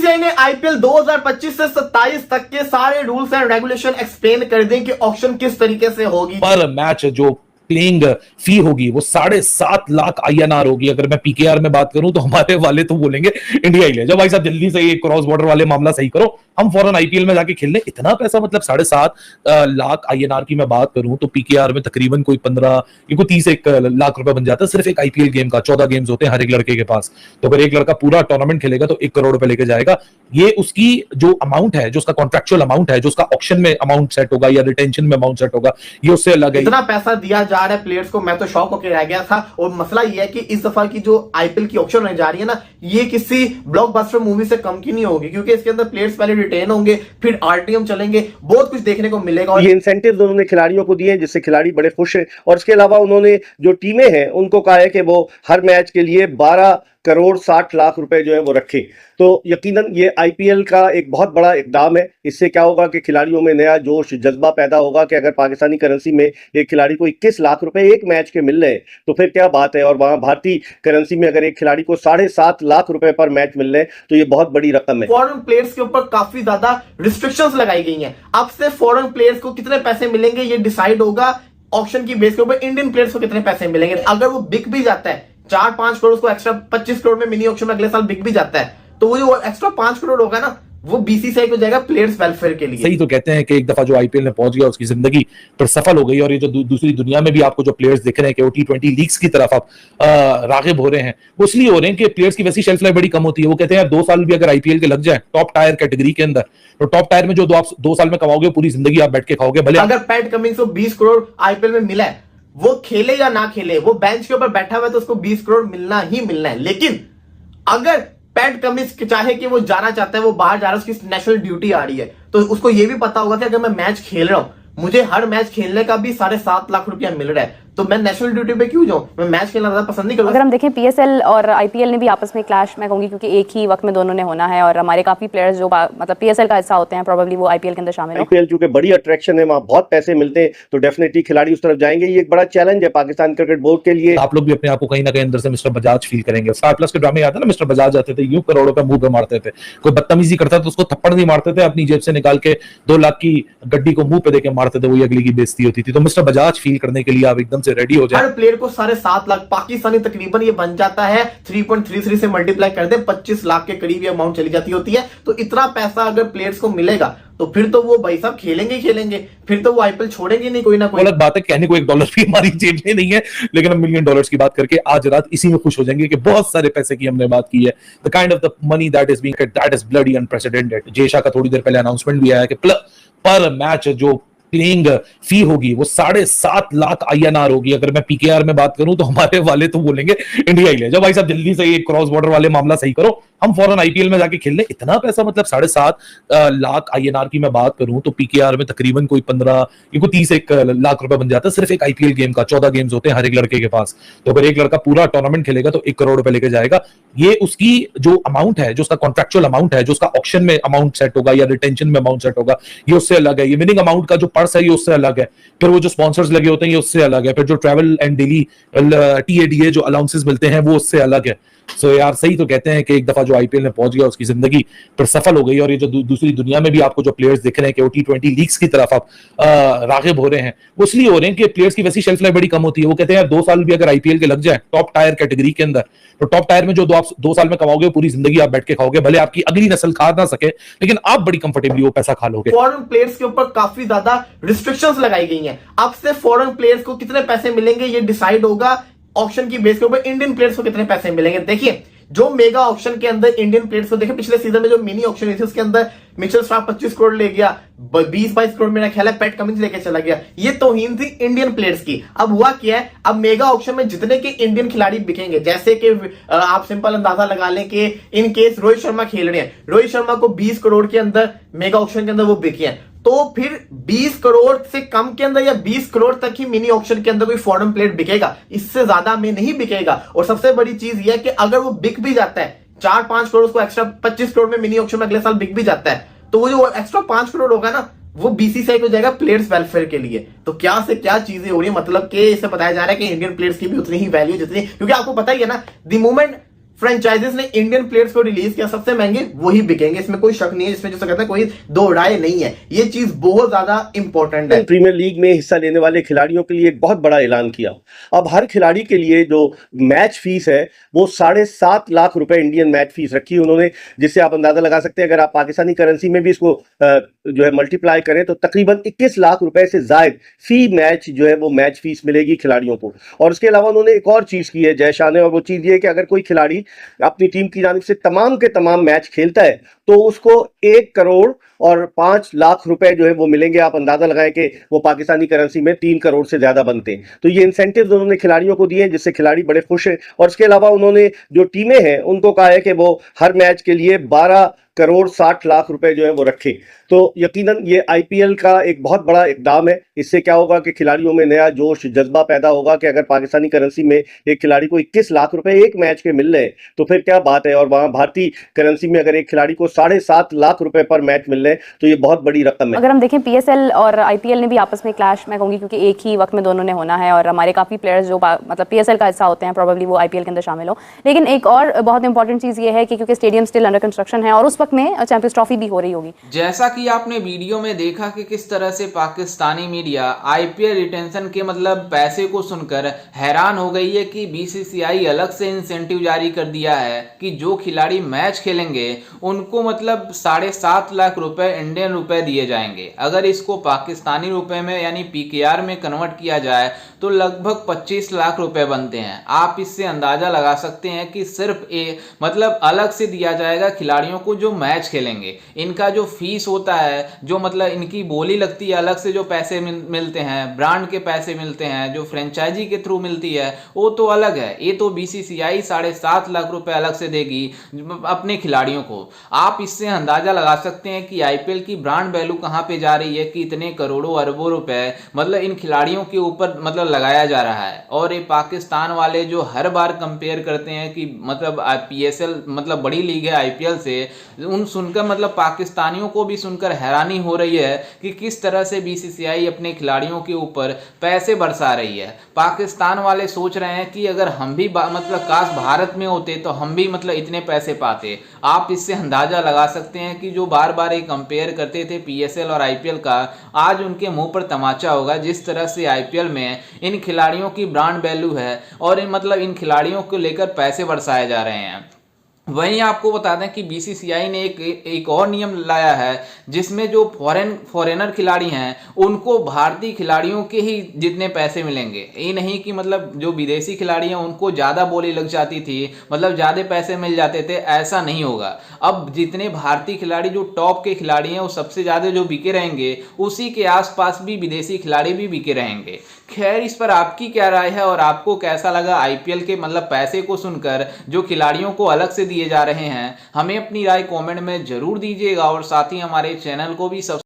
BCCI ने IPL 2025 से 27 तक के सारे रूल्स एंड रेगुलेशन एक्सप्लेन कर दें कि ऑक्शन किस तरीके से होगी। पर मैच जो प्लेइंग फी होगी वो 7.5 लाख INR होगी। अगर मैं PKR में बात करूं तो हमारे वाले तो बोलेंगे इंडिया ही ले जाओ भाई साहब, जल्दी से ये क्रॉस बॉर्डर वाले मामला सही करो, हम फौरन IPL में जाके खेल लें। इतना पैसा मतलब 7.5 लाख INR की मैं बात करूं तो PKR में तकरीबन कोई 15 कोई 31 लाख रुपए बन जाता है सिर्फ एक IPL गेम का। 14 गेम्स होते हैं हर एक लड़के के पास, तो अगर एक लड़का पूरा टूर्नामेंट खेलेगा तो 1 करोड़ रुपए लेके जाएगा। ये उसकी जो अमाउंट है, जो उसका कॉन्ट्रेक्चुअल अमाउंट है, जो उसका ऑक्शन में अमाउंट सेट होगा या रिटेंशन में अमाउंट सेट होगा, ये उससे अलग है। इतना पैसा दिया जा रहा है प्लेयर्स को, मैं तो शॉक होकर रह गया था। और मसला ये है कि इस दफा की जो आईपीएल की ऑक्शन होने जा रही है ना, ये किसी ब्लॉकबस्टर मूवी से कम की नहीं होगी, क्योंकि इसके अंदर प्लेयर्स पहले रिटेन होंगे, फिर RTM चलेंगे, बहुत कुछ देखने को मिलेगा। और ये इंसेंटिव उन्होंने खिलाड़ियों को दिए हैं जिससे खिलाड़ी बड़े खुश हैं। और इसके अलावा उन्होंने जो टीमें हैं उनको कहा है कि वो हर मैच के लिए 12 करोड़ 60 लाख रुपए जो है वो रखें। तो यकीनन ये आईपीएल का एक बहुत बड़ा इकदाम है। इससे क्या होगा कि खिलाड़ियों में नया जोश जज्बा पैदा होगा कि अगर पाकिस्तानी करेंसी में एक खिलाड़ी को 21 लाख रुपए एक मैच के मिल रहे हैं तो फिर क्या बात है। और वहां भारतीय करेंसी में अगर एक खिलाड़ी को 7.5 लाख रुपए पर मैच मिल रहे हैं तो ये बहुत बड़ी रकम है। फॉरेन प्लेयर्स के ऊपर काफी ज्यादा रिस्ट्रिक्शंस लगाई गई हैं। अब से फॉरेन प्लेयर्स को कितने पैसे मिलेंगे ये डिसाइड होगा ऑक्शन की बेस के ऊपर। इंडियन प्लेयर्स को कितने पैसे मिलेंगे, अगर वो बिक भी जाता है 4-5 करोड़, उसको एक्स्ट्रा 25 करोड़ में मिनी ऑक्शन में अगले साल बिक भी जाता है, तो वो जो एक्स्ट्रा 5 करोड़ होगा ना, वो बीसीसीआई को जाएगा प्लेयर्स वेलफेयर के लिए। सही तो कहते हैं कि एक दफा जो आईपीएल में पहुंच गया उसकी जिंदगी पर सफल हो गई। और ये जो दूसरी दुनिया में भी आपको जो प्लेयर्स दिख रहे हैं कि वो T20 लीग्स की तरफ आप रागिब हो रहे हैं, वो इसलिए हो रहे हैं कि प्लेयर्स की वैसी शेल्फ लाइफ बड़ी कम होती है। वो कहते हैं यार 2 साल भी अगर आईपीएल के लग जाए टॉप टायर कैटेगरी के अंदर, तो टॉप टायर में जो आप 2 साल में कमाओगे पूरी जिंदगी आप बैठ के खाओगे। भले अगर पैट कमिंस को 20 करोड़ आईपीएल में मिला है, वो खेले या ना खेले, वो बेंच के ऊपर बैठा हुआ है तो उसको 20 करोड़ मिलना ही मिलना है। लेकिन अगर पैट कमिंस चाहे कि वो जाना चाहता है, वो बाहर जा रहा है, उसकी नेशनल ड्यूटी आ रही है, तो उसको ये भी पता होगा कि अगर मैं मैच खेल रहा हूं, मुझे हर मैच खेलने का भी 7.5 लाख रुपया मिल रहा है, तो मैं नेशनल ड्यूटी पे क्यों जाऊं, मैं मैच खेलना ज्यादा पसंद नहीं करूंगा। अगर हम देखें PSL और IPL ने भी आपस में क्लैश, मैं कहूंगी, क्योंकि एक ही वक्त में दोनों ने होना है और हमारे काफी प्लेयर्स जो मतलब PSL का हिस्सा होते हैं प्रोबेबली वो IPL के अंदर शामिल हो। IPL चूंकि बड़ी अट्रैक्शन है, वहां बहुत पैसे मिलते हैं, तो डेफिनेटली खिलाड़ी उस तरफ जाएंगे। ये एक बड़ा चैलेंज है पाकिस्तान क्रिकेट बोर्ड के लिए। आप लोग भी अपने आप को कहीं ना कहीं अंदर से मिस्टर बजाज फील करेंगे। स्टार प्लस के ड्रामे याद है ना, मिस्टर बजाज आते थे, यूं करोड़ों पे मुंह पे मारते थे, कोई बदतमीजी करता तो उसको थप्पड़ नहीं मारते थे, अपनी जेब से निकाल के 2 लाख की गड्डी को मुंह पे देके मारते थे, वही अगली की बेइज्जती होती थी। तो मिस्टर बजाज फील करने के लिए आप एकदम से रेडी हो जाए। हर प्लेयर को 7.5 लाख पाकिस्तानी तकरीबन ये बन जाता है, 3.33 से मल्टीप्लाई कर दे 25 लाख के करीब ये अमाउंट चली जाती होती है। तो इतना पैसा अगर प्लेयर्स को मिलेगा तो फिर तो वो भाई साहब खेलेंगे खेलेंगे, फिर तो वो आईपीएल छोड़ेंगे नहीं कोई ना कोई। अलग बात है, कहने को $1 भी हमारी जेब में नहीं है, लेकिन हम $1 मिलियन की बात करके आज रात इसी में खुश हो जाएंगे कि बहुत सारे पैसे की हमने बात की है। The kind of the money that is being that is bloody unprecedented. जेशा का थोड़ी देर पहले अनाउंसमेंट भी आया कि पर मैच जो प्लेइंग फी होगी वो 7.5 लाख INR होगी। अगर मैं PKR में बात करूं तो हमारे वाले तो बोलेंगे इंडिया ही ले जाओ भाई साहब, जल्दी से ये क्रॉस बॉर्डर वाले मामला सही करो, हम फौरन IPL में जाके खेल लें। इतना पैसा मतलब 7.5 लाख INR की मैं बात करूं तो PKR में तकरीबन कोई 15 कोई 31 लाख रुपए बन जाता है सिर्फ एक IPL गेम का। 14 गेम्स होते हैं हर एक लड़के के पास, तो अगर एक लड़का पूरा टूर्नामेंट खेलेगा तो 1 करोड़ रुपए लेके जाएगा। ये उसकी जो अमाउंट है, जो उसका कॉन्ट्रेक्चुअल अमाउंट है, जो उसका ऑक्शन में अमाउंट सेट होगा या रिटेंशन में अमाउंट सेट होगा, ये उससे अलग है। ये विनिंग अमाउंट का जो पर्स है ये उससे अलग है, फिर वो जो स्पॉन्सर्स लगे होते हैं ये उससे अलग है, फिर जो ट्रैवल एंड डेली TADA जो अलाउंसेस मिलते हैं वो उससे अलग है। सो यार सही तो कहते हैं कि एक दफा जो आईपीएल में पहुंच गया उसकी जिंदगी पर सफल हो गई। और ये जो दूसरी दुनिया में भी आपको जो प्लेयर्स दिख रहे हैं कि वो T20 लीग्स की तरफ आप रागिब हो रहे हैं, वो इसलिए हो रहे हैं कि प्लेयर्स की वैसी शेल्फ लाइफ बड़ी कम होती है। वो कहते हैं यार 2 साल भी अगर आईपीएल के लग जाए टॉप टायर कैटेगरी के अंदर, तो टॉप टायर में जो आप 2 साल में कमाओगे पूरी जिंदगी आप बैठ के खाओगे। भले आपकी अगली नस्ल खा ना सके, लेकिन आप बड़ी कंफर्टेबली वो पैसा खा लोगे। फॉरेन प्लेयर्स के ऊपर काफी ज्यादा रिस्ट्रिक्शंस लगाई गई हैं। अब से फॉरेन प्लेयर्स को कितने पैसे मिलेंगे ये डिसाइड होगा ऑक्शन की बेस के ऊपर। इंडियन प्लेयर्स को कितने पैसे मिलेंगे, देखिए जो मेगा ऑक्शन के अंदर इंडियन प्लेयर्स को देखिए, पिछले सीजन में जो मिनी ऑक्शन हुई थी उसके अंदर मिचेल स्टार्क 25 करोड़ ले गया, 20-22 करोड़ मेरा ख्याल है पैट कमिंस लेके चला गया। ये तौहीन थी इंडियन प्लेयर्स की। अब हुआ क्या है, अब मेगा ऑक्शन में जितने के इंडियन खिलाड़ी बिकेंगे, जैसे कि आप सिंपल अंदाजा लगा लें कि इन केस रोहित शर्मा खेल रहे हैं, रोहित शर्मा को 20 करोड़ के अंदर मेगा ऑक्शन के अंदर वो बिके हैं, तो फिर 20 करोड़ से कम के अंदर या 20 करोड़ तक ही मिनी ऑक्शन के अंदर कोई फॉरेन प्लेयर बिकेगा, इससे ज्यादा में नहीं बिकेगा। और सबसे बड़ी चीज यह है कि अगर वो बिक भी जाता है 4-5 करोड़, उसको एक्स्ट्रा 25 करोड़ में मिनी ऑक्शन में अगले साल बिक भी जाता है, तो वो जो एक्स्ट्रा 5 करोड़ होगा ना, वो बीसीसीआई को जाएगा प्लेयर्स वेलफेयर के लिए। तो क्या से क्या चीजें हो रही है, मतलब कि इसे बताया जा रहा है कि इंडियन प्लेयर्स की भी उतनी ही वैल्यू जितनी, क्योंकि आपको पता ही है ना, द मोमेंट फ्रेंचाइजीज ने इंडियन प्लेयर्स को रिलीज किया, सबसे महंगे वही बिकेंगे, इसमें कोई शक नहीं है, इसमें जो कहते हैं कोई दो राय नहीं है, ये चीज बहुत ज्यादा इंपॉर्टेंट है। प्रीमियर लीग में हिस्सा लेने वाले खिलाड़ियों के लिए एक बहुत बड़ा ऐलान किया। अब हर खिलाड़ी के लिए जो मैच फीस है वो 7.5 लाख रुपए इंडियन मैच फीस रखी है उन्होंने, जिससे आप अंदाजा लगा सकते हैं अगर आप पाकिस्तानी करेंसी में भी इसको जो है मल्टीप्लाई करें तो तकरीबन 21 लाख रुपए से जायद फी मैच जो है वो मैच फीस मिलेगी खिलाड़ियों को। और उसके अलावा उन्होंने एक और चीज की है जय शाह ने, और वो चीज ये है कि अगर कोई खिलाड़ी अपनी टीम की जानिब से तमाम के तमाम मैच खेलता है तो उसको 1 करोड़ और 5 लाख रुपए जो है वो मिलेंगे। आप अंदाजा लगाएं कि वो पाकिस्तानी करेंसी में 3 करोड़ से ज्यादा बनते हैं। तो ये इंसेंटिव्स उन्होंने खिलाड़ियों को दिए हैं जिससे खिलाड़ी बड़े खुश हैं। और इसके अलावा उन्होंने जो टीमें हैं उनको कहा है कि वो हर मैच के लिए 12 करोड़ 60 लाख रुपए जो है वो रखे। तो यकीनन ये आईपीएल का एक बहुत बड़ा इकदाम है। इससे क्या होगा कि खिलाड़ियों में नया जोश जज्बा पैदा होगा कि अगर पाकिस्तानी करेंसी में एक खिलाड़ी को 21 लाख रुपए एक मैच के मिल रहे हैं तो फिर क्या बात है। और वहां भारतीय करेंसी में अगर एक खिलाड़ी को 7.5 लाख रुपए पर मैच मिल रहे हैं तो ये बहुत बड़ी रकम है। अगर हम देखें पीएसएल और आईपीएल ने भी आपस में क्लैश मैं कहूँगी, क्योंकि एक ही वक्त में दोनों ने होना है और हमारे काफ़ी प्लेयर्स जो मतलब पीएसएल का हिस्सा होते हैं प्रोबेबली वो आईपीएल के अंदर शामिल हो। लेकिन एक और बहुत इंपॉर्टेंट चीज़ ये है कि क्योंकि स्टेडियम स्टिल अंडर कंस्ट्रक्शन है और उस वक्त में चैंपियंस ट्रॉफी भी हो रही होगी। जैसा कि आपने वीडियो में देखा कि किस तरह से पाकिस्तानी मीडिया आईपीएल रिटेंशन के मतलब पैसे को सुनकर हैरान हो गई है कि बीसीसीआई अलग से इंसेंटिव जारी कर दिया है कि जो खिलाड़ी मैच खेलेंगे उनको मतलब 7.5 लाख रुपए इंडियन रुपए दिए जाएंगे। अगर इसको पाकिस्तानी रुपए में यानी पीकेआर में कन्वर्ट किया जाए तो लगभग 25 लाख रुपए बनते हैं। आप इससे अंदाजा लगा सकते हैं कि सिर्फ मतलब अलग से दिया जाएगा खिलाड़ियों को जो मैच खेलेंगे। इनका जो फीस होता है, जो मतलब इनकी बोली लगती है, अलग से जो पैसे मिलते हैं, ब्रांड के पैसे मिलते हैं, जो फ्रेंचाइजी के थ्रू मिलती है वो तो अलग है। ये तो बीसीसीआई 7.5 लाख रुपए अलग से देगी अपने खिलाड़ियों को। आप इससे अंदाजा लगा सकते हैं कि आईपीएल की ब्रांड वैल्यू कहां पे जा रही है कि इतने करोड़ों अरबों रुपए मतलब इन खिलाड़ियों के ऊपर मतलब लगाया जा रहा है। और ये पाकिस्तान वाले जो हर बार कंपेयर करते हैं कि मतलब पीएसएल मतलब बड़ी लीग है आईपीएल से, उन सुनकर मतलब पाकिस्तानियों को भी सुनकर हैरानी हो रही है कि किस तरह से बीसीसीआई अपने खिलाड़ियों के ऊपर पैसे बरसा रही है। पाकिस्तान वाले सोच रहे हैं कि अगर हम भी मतलब काश भारत में होते तो हम भी मतलब इतने पैसे पाते। आप इससे अंदाजा लगा सकते हैं कि जो बार बार ये कंपेयर करते थे पीएसएल और आईपीएल का, आज उनके मुंह पर तमाचा होगा जिस तरह से आईपीएल में इन खिलाड़ियों की ब्रांड वैल्यू है और मतलब इन खिलाड़ियों को लेकर पैसे बरसाए जा रहे हैं। वहीं आपको बता दें कि बीसीसीआई ने एक और नियम लाया है जिसमें जो फॉरेनर खिलाड़ी हैं उनको भारतीय खिलाड़ियों के ही जितने पैसे मिलेंगे। ये नहीं कि मतलब जो विदेशी खिलाड़ी हैं उनको ज़्यादा बोली लग जाती थी, मतलब ज़्यादा पैसे मिल जाते थे, ऐसा नहीं होगा। अब जितने भारतीय खिलाड़ी जो टॉप के खिलाड़ी हैं वो सबसे ज़्यादा जो बिके रहेंगे, उसी के आसपास भी विदेशी खिलाड़ी भी बिके रहेंगे। खैर, इस पर आपकी क्या राय है और आपको कैसा लगा आईपीएल के मतलब पैसे को सुनकर जो खिलाड़ियों को अलग से दिए जा रहे हैं? हमें अपनी राय कमेंट में जरूर दीजिएगा और साथ ही हमारे चैनल को भी